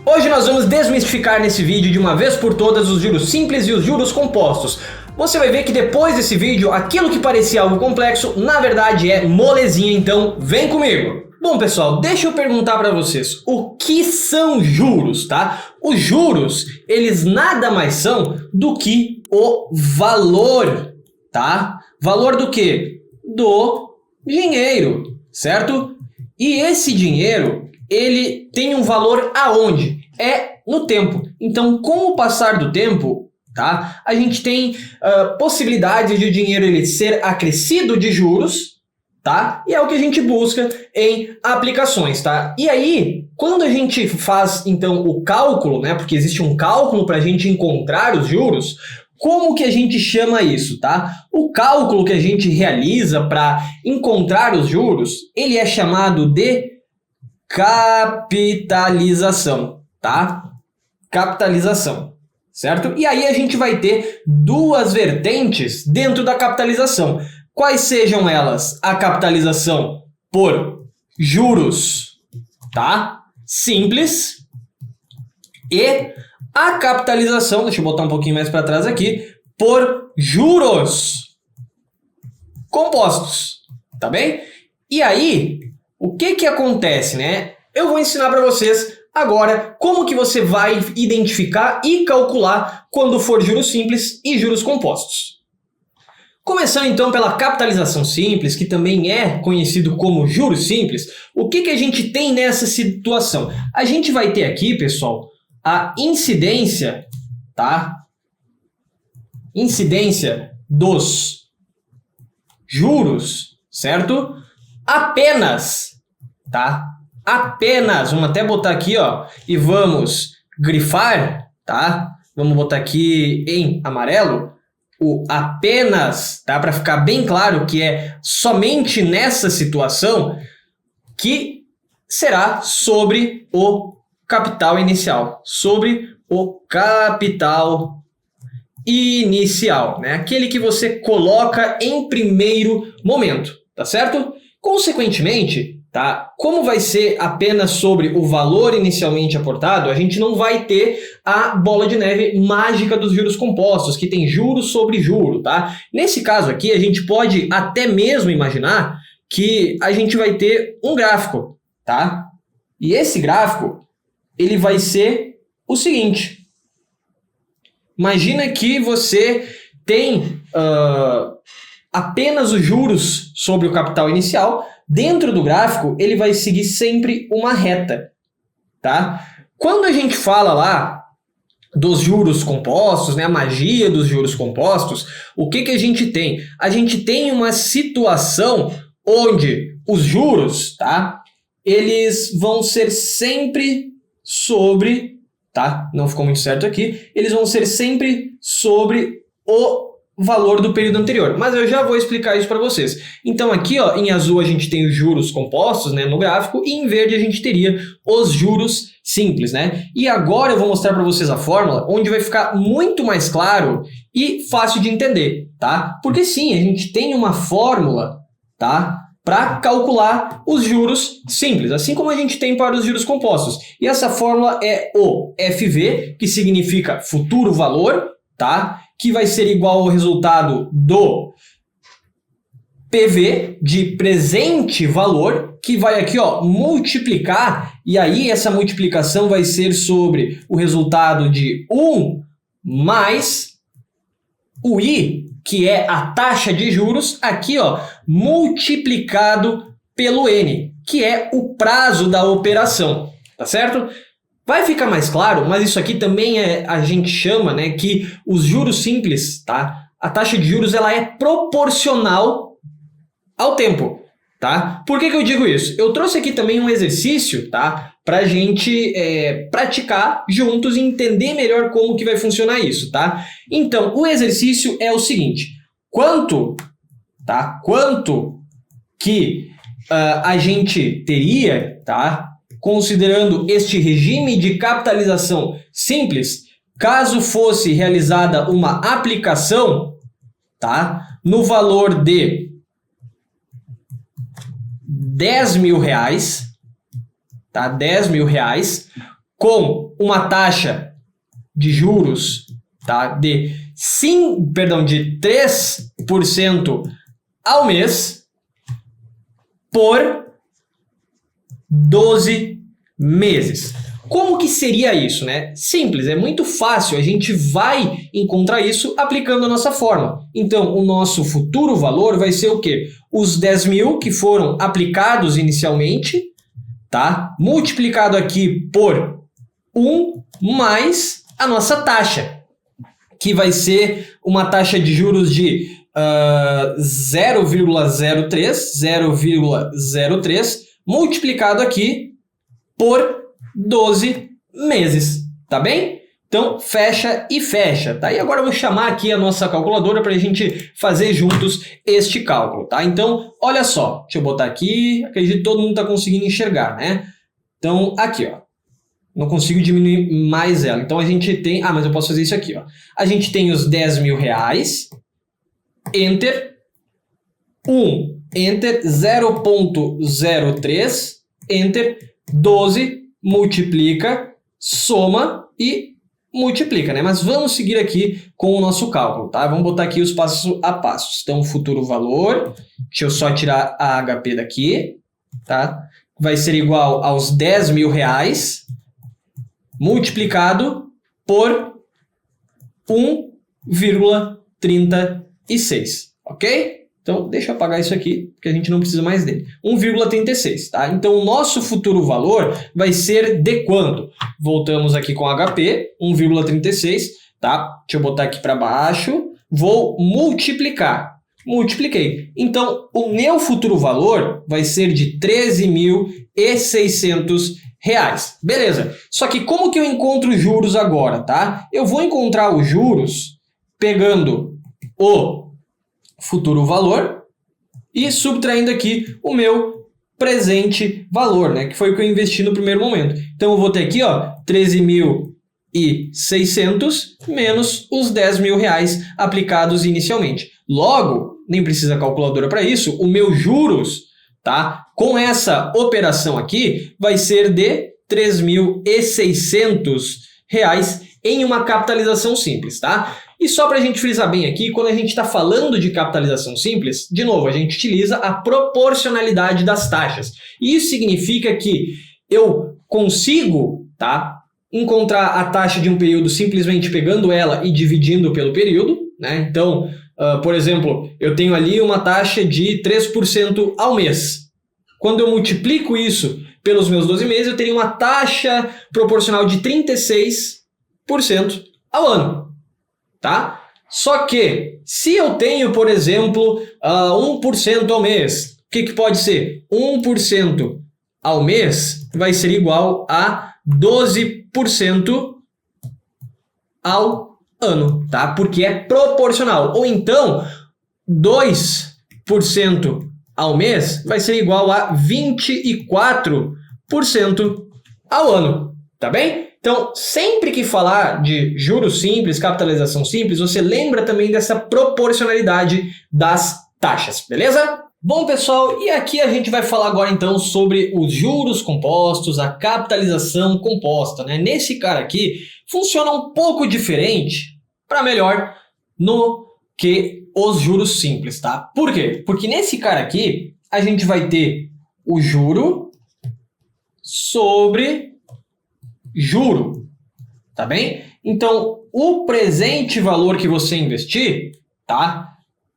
Hoje nós vamos desmistificar nesse vídeo de uma vez por todas os juros simples e os juros compostos. Você vai ver que depois desse vídeo, aquilo que parecia algo complexo, na verdade é molezinha, então vem comigo! Bom pessoal, deixa eu perguntar para vocês, o que são juros, tá? Os juros, eles nada mais são do que o valor, tá? Valor do quê? Do dinheiro, certo? E esse dinheiro, ele tem um valor aonde? É no tempo. Então, com o passar do tempo, tá? A gente tem possibilidades de o dinheiro ele ser acrescido de juros, tá? E é o que a gente busca em aplicações, tá? E aí, quando a gente faz, então, o cálculo, né? Porque existe um cálculo para a gente encontrar os juros, como que a gente chama isso, tá? O cálculo que a gente realiza para encontrar os juros, ele é chamado de capitalização, tá? Capitalização, certo? E aí a gente vai ter duas vertentes dentro da capitalização. Quais sejam elas? A capitalização por juros, tá? Simples. E a capitalização, deixa eu botar um pouquinho mais para trás aqui, por juros compostos, tá bem? E aí, o que acontece, né? Eu vou ensinar para vocês agora como que você vai identificar e calcular quando for juros simples e juros compostos. Começando então pela capitalização simples, que também é conhecido como juros simples, o que a gente tem nessa situação? A gente vai ter aqui, pessoal, a incidência, tá? Incidência dos juros, certo? Apenas, tá? Apenas, vamos até botar aqui, ó, e vamos grifar, tá? Vamos botar aqui em amarelo. O apenas, tá? Para ficar bem claro que é somente nessa situação que será sobre o capital inicial. Sobre o capital inicial, né? Aquele que você coloca em primeiro momento, tá certo? Consequentemente, tá? Como vai ser apenas sobre o valor inicialmente aportado, a gente não vai ter a bola de neve mágica dos juros compostos, que tem juros sobre juro, tá? Nesse caso aqui, a gente pode até mesmo imaginar que a gente vai ter um gráfico, tá? E esse gráfico, ele vai ser o seguinte. Imagina que você tem apenas os juros sobre o capital inicial. Dentro do gráfico, ele vai seguir sempre uma reta, tá? Quando a gente fala lá dos juros compostos, né, a magia dos juros compostos, o que a gente tem? A gente tem uma situação onde os juros, tá? Eles vão ser sempre sobre, tá? Não ficou muito certo aqui. Eles vão ser sempre sobre o valor do período anterior, mas eu já vou explicar isso para vocês. Então aqui, ó, em azul a gente tem os juros compostos, né, no gráfico, e em verde a gente teria os juros simples, né? E agora eu vou mostrar para vocês a fórmula, onde vai ficar muito mais claro e fácil de entender, tá? Porque sim, a gente tem uma fórmula, tá, para calcular os juros simples, assim como a gente tem para os juros compostos. E essa fórmula é o FV, que significa futuro valor, tá? Que vai ser igual ao resultado do PV, de presente valor, que vai aqui, ó, multiplicar, e aí essa multiplicação vai ser sobre o resultado de 1 mais o I, que é a taxa de juros, aqui, ó, multiplicado pelo N, que é o prazo da operação, tá certo? Vai ficar mais claro, mas isso aqui também a gente chama, né, que os juros simples, tá? A taxa de juros ela é proporcional ao tempo, tá? Por que eu digo isso? Eu trouxe aqui também um exercício, tá? Pra gente praticar juntos e entender melhor como que vai funcionar isso, tá? Então, o exercício é o seguinte: quanto que a gente teria, tá? Considerando este regime de capitalização simples, caso fosse realizada uma aplicação, tá, no valor de R$10.000, tá, R$10.000, com uma taxa de juros, tá, de 3% ao mês por 12 meses. Como que seria isso, né? Simples, é muito fácil, a gente vai encontrar isso aplicando a nossa fórmula. Então, o nosso futuro valor vai ser o quê? Os 10 mil que foram aplicados inicialmente, tá? Multiplicado aqui por 1 mais a nossa taxa, que vai ser uma taxa de juros de 0,03 multiplicado aqui por 12 meses, tá bem? Então, fecha e fecha, tá? E agora eu vou chamar aqui a nossa calculadora para a gente fazer juntos este cálculo, tá? Então, olha só, deixa eu botar aqui, acredito que todo mundo está conseguindo enxergar, né? Então, aqui, ó, não consigo diminuir mais ela. Então, a gente tem, mas eu posso fazer isso aqui, ó. A gente tem os 10 mil reais, Enter, Enter, 0,03, Enter, 12, multiplica, soma e multiplica, né? Mas vamos seguir aqui com o nosso cálculo, tá? Vamos botar aqui os passos a passos. Então, o futuro valor, deixa eu só tirar a HP daqui, tá? Vai ser igual aos 10 mil reais multiplicado por 1,36, ok? Então, deixa eu apagar isso aqui, porque a gente não precisa mais dele. 1,36, tá? Então, o nosso futuro valor vai ser de quanto? Voltamos aqui com HP, 1,36, tá? Deixa eu botar aqui para baixo. Vou multiplicar. Multipliquei. Então, o meu futuro valor vai ser de R$13.600. Beleza. Só que como que eu encontro os juros agora, tá? Eu vou encontrar os juros pegando o futuro valor e subtraindo aqui o meu presente valor, né? Que foi o que eu investi no primeiro momento. Então, eu vou ter aqui, ó, 13.600 menos os 10 mil reais aplicados inicialmente. Logo, nem precisa calculadora para isso, o meu juros, tá? Com essa operação aqui, vai ser de R$3.600 em uma capitalização simples, tá? E só para a gente frisar bem aqui, quando a gente está falando de capitalização simples, de novo, a gente utiliza a proporcionalidade das taxas. E isso significa que eu consigo, tá, encontrar a taxa de um período simplesmente pegando ela e dividindo pelo período, né? Então, por exemplo, eu tenho ali uma taxa de 3% ao mês. Quando eu multiplico isso pelos meus 12 meses, eu teria uma taxa proporcional de 36% ao ano. Tá? Só que, se eu tenho, por exemplo, 1% ao mês, o que pode ser? 1% ao mês vai ser igual a 12% ao ano, tá? Porque é proporcional. Ou então, 2% ao mês vai ser igual a 24% ao ano, tá bem? Então, sempre que falar de juros simples, capitalização simples, você lembra também dessa proporcionalidade das taxas, beleza? Bom, pessoal, e aqui a gente vai falar agora então sobre os juros compostos, a capitalização composta, né? Nesse cara aqui, funciona um pouco diferente, para melhor, no que os juros simples, tá? Por quê? Porque nesse cara aqui, a gente vai ter o juro sobre juro, tá bem? Então, o presente valor que você investir, tá?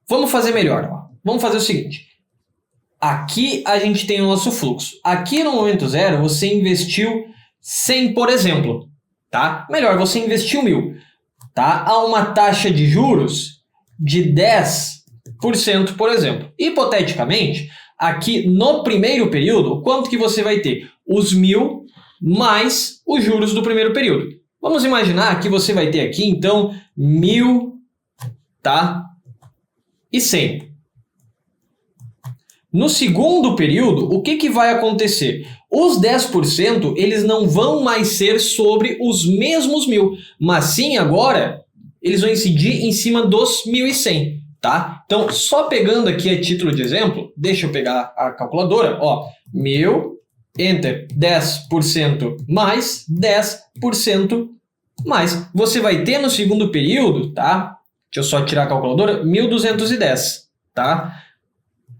Vamos fazer melhor, ó. Vamos fazer o seguinte. Aqui a gente tem o nosso fluxo. Aqui no momento zero, você investiu 100, por exemplo, tá? Melhor, você investiu 1.000, tá? Há uma taxa de juros de 10%, por exemplo. Hipoteticamente, aqui no primeiro período, quanto que você vai ter? Os 1.000 mais os juros do primeiro período. Vamos imaginar que você vai ter aqui, então, 1.000, tá? E 100. No segundo período, o que vai acontecer? Os 10%, eles não vão mais ser sobre os mesmos 1.000, mas sim agora, eles vão incidir em cima dos 1.100, tá? Então, só pegando aqui a título de exemplo, deixa eu pegar a calculadora, ó, 1.000 Enter, 10% mais 10% mais. Você vai ter no segundo período, tá? Deixa eu só tirar a calculadora, 1.210, tá?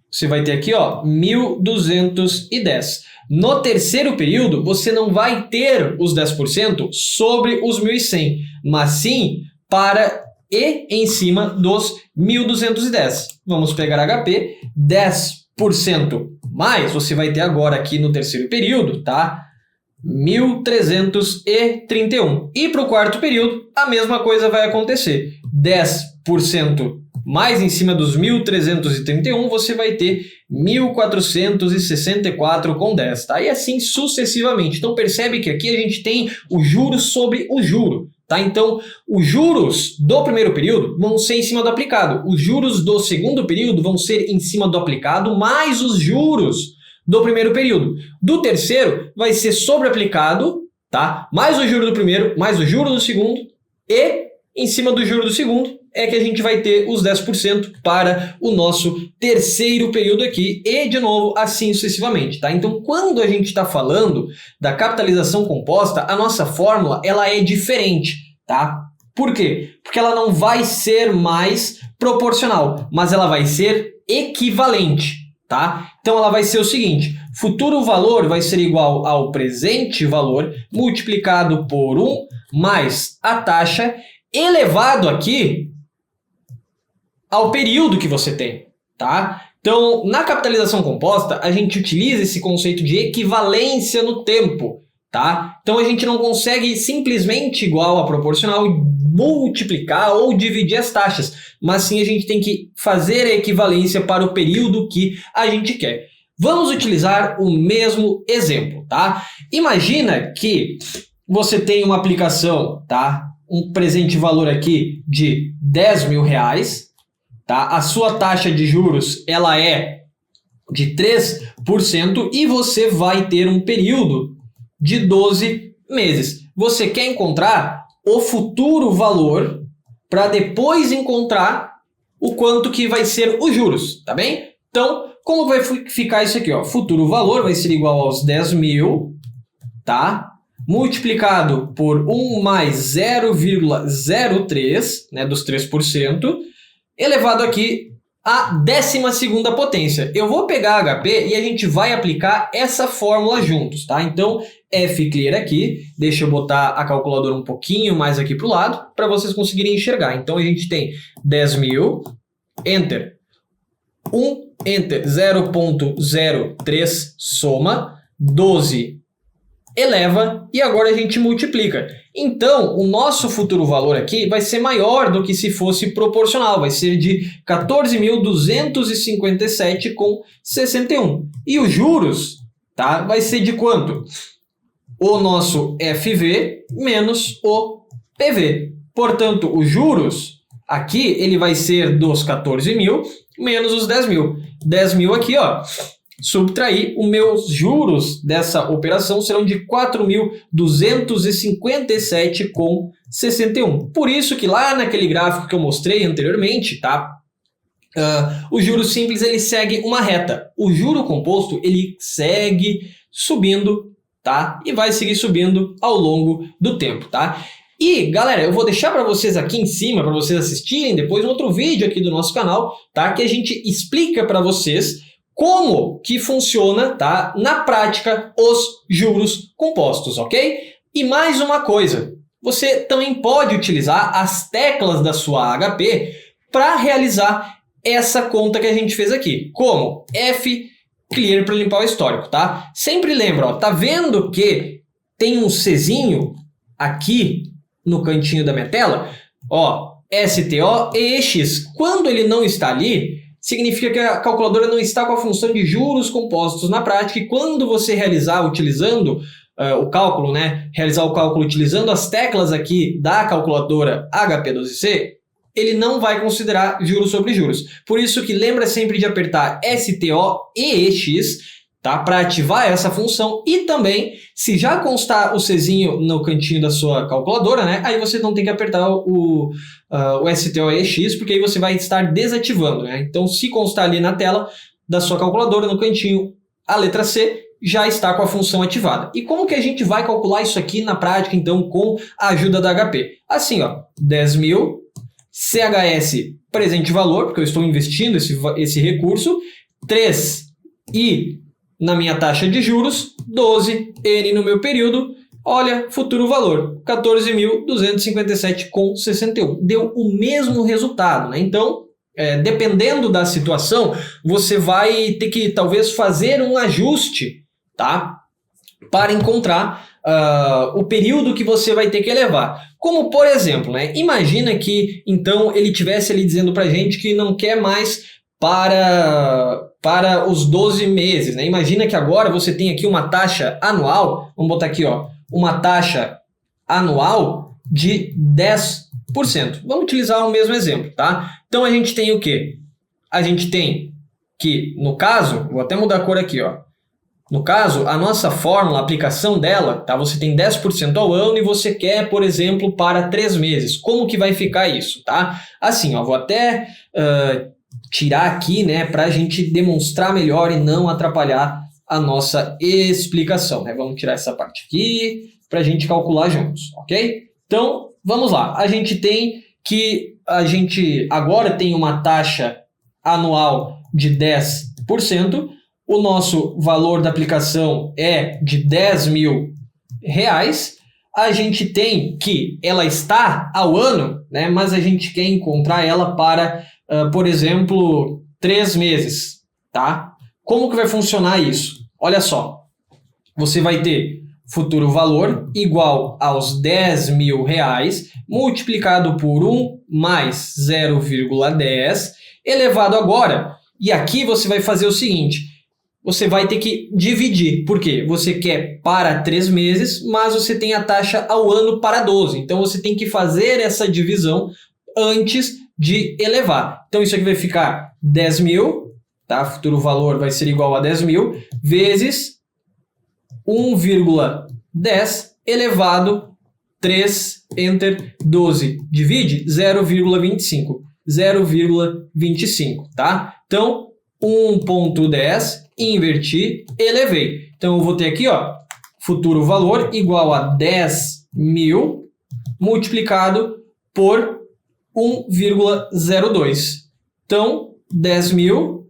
Você vai ter aqui, ó, 1.210. No terceiro período, você não vai ter os 10% sobre os 1.100, mas sim para e em cima dos 1.210. Vamos pegar HP, 10% mais, você vai ter agora aqui no terceiro período, tá? 1.331. E para o quarto período, a mesma coisa vai acontecer. 10% mais em cima dos 1.331, você vai ter 1.464,10, tá? E assim sucessivamente. Então percebe que aqui a gente tem o juros sobre o juro, tá? Então os juros do primeiro período vão ser em cima do aplicado. Os juros do segundo período vão ser em cima do aplicado mais os juros do primeiro período. Do terceiro vai ser sobre aplicado, tá? Mais o juro do primeiro, mais o juro do segundo e em cima do juro do segundo é que a gente vai ter os 10% para o nosso terceiro período aqui e, de novo, assim sucessivamente, tá? Então, quando a gente está falando da capitalização composta, a nossa fórmula ela é diferente, tá? Por quê? Porque ela não vai ser mais proporcional, mas ela vai ser equivalente, tá? Então, ela vai ser o seguinte, futuro valor vai ser igual ao presente valor multiplicado por 1 mais a taxa elevado aqui ao período que você tem, tá? Então, na capitalização composta, a gente utiliza esse conceito de equivalência no tempo, tá? Então, a gente não consegue simplesmente igual a proporcional multiplicar ou dividir as taxas, mas sim a gente tem que fazer a equivalência para o período que a gente quer. Vamos utilizar o mesmo exemplo, tá? Imagina que você tem uma aplicação, tá? Um presente valor aqui de R$10.000, tá? A sua taxa de juros ela é de 3% e você vai ter um período de 12 meses. Você quer encontrar o futuro valor para depois encontrar o quanto que vai ser os juros, tá bem? Então, como vai ficar isso aqui, ó? Futuro valor vai ser igual aos 10.000, tá? Multiplicado por 1 mais 0,03, né, dos 3%, elevado aqui à 12ª potência. Eu vou pegar HP e a gente vai aplicar essa fórmula juntos, tá? Então, F clear aqui, deixa eu botar a calculadora um pouquinho mais aqui para o lado, para vocês conseguirem enxergar. Então, a gente tem 10.000, Enter, 1, Enter, 0,03, soma, 12, eleva e agora a gente multiplica. Então, o nosso futuro valor aqui vai ser maior do que se fosse proporcional, vai ser de 14.257,61. E os juros, tá, vai ser de quanto? O nosso FV menos o PV. Portanto, os juros aqui ele vai ser dos 14.000 menos os 10.000. 10.000 aqui, ó. Subtrair, os meus juros dessa operação serão de 4.257,61. Por isso que lá naquele gráfico que eu mostrei anteriormente, tá? O juro simples ele segue uma reta. O juro composto ele segue subindo, tá? E vai seguir subindo ao longo do tempo, tá? E, galera, eu vou deixar para vocês aqui em cima, para vocês assistirem depois um outro vídeo aqui do nosso canal, tá? Que a gente explica para vocês como que funciona, tá, na prática, os juros compostos, ok? E mais uma coisa, você também pode utilizar as teclas da sua HP para realizar essa conta que a gente fez aqui. Como? F clear para limpar o histórico, tá? Sempre lembra, ó, tá vendo que tem um Czinho aqui no cantinho da minha tela? Ó, STO e EX. Quando ele não está ali, significa que a calculadora não está com a função de juros compostos na prática e quando você realizar utilizando o cálculo, né, realizar o cálculo utilizando as teclas aqui da calculadora HP12C, ele não vai considerar juros sobre juros. Por isso que lembra sempre de apertar STO e EX, tá, para ativar essa função e também, se já constar o Czinho no cantinho da sua calculadora, né, aí você não tem que apertar o STOEX, porque aí você vai estar desativando, né? Então, se constar ali na tela da sua calculadora, no cantinho, a letra C, já está com a função ativada. E como que a gente vai calcular isso aqui na prática, então, com a ajuda da HP? Assim, ó, 10.000, CHS presente valor, porque eu estou investindo esse recurso, 3 I na minha taxa de juros, 12 N no meu período, olha, futuro valor, 14.257,61. Deu o mesmo resultado, né? Então, dependendo da situação, você vai ter que talvez fazer um ajuste, tá? Para encontrar o período que você vai ter que elevar. Como, por exemplo, né? Imagina que, então, ele tivesse ali dizendo para a gente que não quer mais para os 12 meses, né? Imagina que agora você tem aqui uma taxa anual, vamos botar aqui, ó, uma taxa anual de 10%. Vamos utilizar o mesmo exemplo, tá? Então a gente tem o quê? A gente tem que, no caso, vou até mudar a cor aqui, ó. No caso, a nossa fórmula, a aplicação dela, tá? Você tem 10% ao ano e você quer, por exemplo, para 3 meses. Como que vai ficar isso, tá? Assim, ó, vou até tirar aqui, né, para a gente demonstrar melhor e não atrapalhar a nossa explicação, né? Vamos tirar essa parte aqui para a gente calcular juntos, ok? Então, vamos lá. A gente tem que a gente agora tem uma taxa anual de 10%. O nosso valor da aplicação é de R$10.000. A gente tem que ela está ao ano, né? Mas a gente quer encontrar ela para, por exemplo, 3 meses, tá? Como que vai funcionar isso? Olha só, você vai ter futuro valor igual aos R$10.000 multiplicado por 1 mais 0,10 elevado agora. E aqui você vai fazer o seguinte, você vai ter que dividir. Por quê? Você quer para 3 meses, mas você tem a taxa ao ano para 12. Então você tem que fazer essa divisão antes de elevar. Então isso aqui vai ficar 10.000, tá? Futuro valor vai ser igual a 10.000 vezes 1,10 elevado 3, enter, 12, divide 0,25, 0,25, tá? Então, 1,10, inverti, elevei. Então, eu vou ter aqui, ó, futuro valor igual a 10.000 multiplicado por 1,02. Então, 10.000,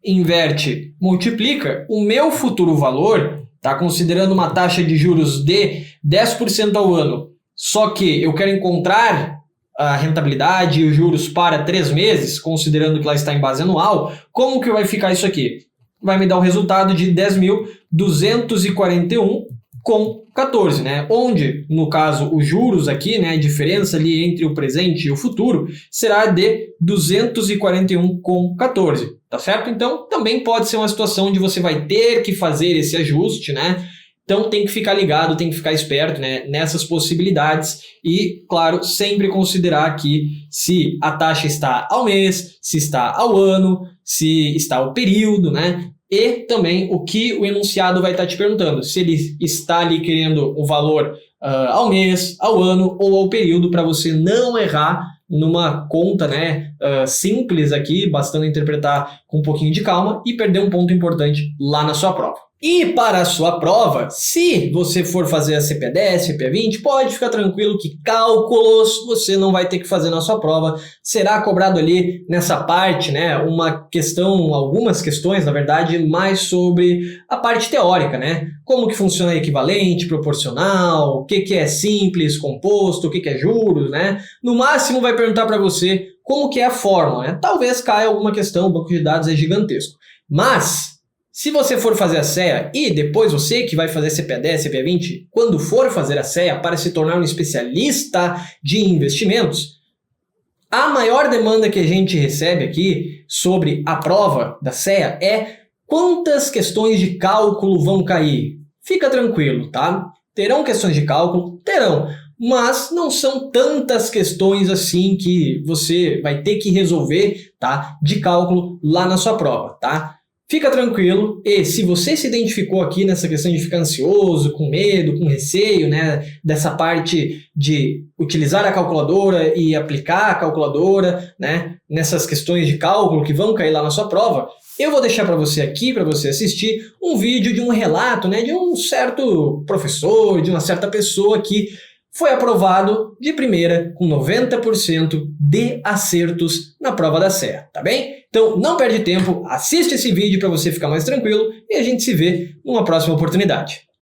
inverte, multiplica. O meu futuro valor está considerando uma taxa de juros de 10% ao ano, só que eu quero encontrar a rentabilidade e os juros para 3 meses, considerando que ela está em base anual. Como que vai ficar isso aqui? Vai me dar o resultado de 10.241,14, né? Onde, no caso, os juros aqui, né, a diferença ali entre o presente e o futuro, será de 241,14, tá certo? Então, também pode ser uma situação onde você vai ter que fazer esse ajuste, né? Então, tem que ficar ligado, tem que ficar esperto, né, nessas possibilidades e, claro, sempre considerar aqui se a taxa está ao mês, se está ao ano, se está ao período, né? E também o que o enunciado vai estar te perguntando, se ele está ali querendo o valor ao mês, ao ano ou ao período, para você não errar numa conta, né, simples aqui, bastando interpretar com um pouquinho de calma e perder um ponto importante lá na sua prova. E para a sua prova, se você for fazer a CPE10, CPE20, pode ficar tranquilo que cálculos você não vai ter que fazer na sua prova. Será cobrado ali nessa parte, né, algumas questões, na verdade, mais sobre a parte teórica, né? Como que funciona equivalente, proporcional, o que é simples, composto, o que é juros, né? No máximo vai perguntar para você como que é a fórmula, né? Talvez caia alguma questão, o banco de dados é gigantesco. Mas se você for fazer a CEA e depois você que vai fazer CPE10, CPE20, quando for fazer a CEA para se tornar um especialista de investimentos, a maior demanda que a gente recebe aqui sobre a prova da CEA é quantas questões de cálculo vão cair. Fica tranquilo, tá? Terão questões de cálculo? Terão, mas não são tantas questões assim que você vai ter que resolver, tá? De cálculo lá na sua prova, tá? Fica tranquilo, e se você se identificou aqui nessa questão de ficar ansioso, com medo, com receio, né, dessa parte de utilizar a calculadora e aplicar a calculadora, né, nessas questões de cálculo que vão cair lá na sua prova, eu vou deixar para você aqui, para você assistir, um vídeo de um relato, né, de um certo professor, de uma certa pessoa que foi aprovado de primeira com 90% de acertos na prova da Serra, tá bem? Então não perde tempo, assiste esse vídeo para você ficar mais tranquilo e a gente se vê numa próxima oportunidade.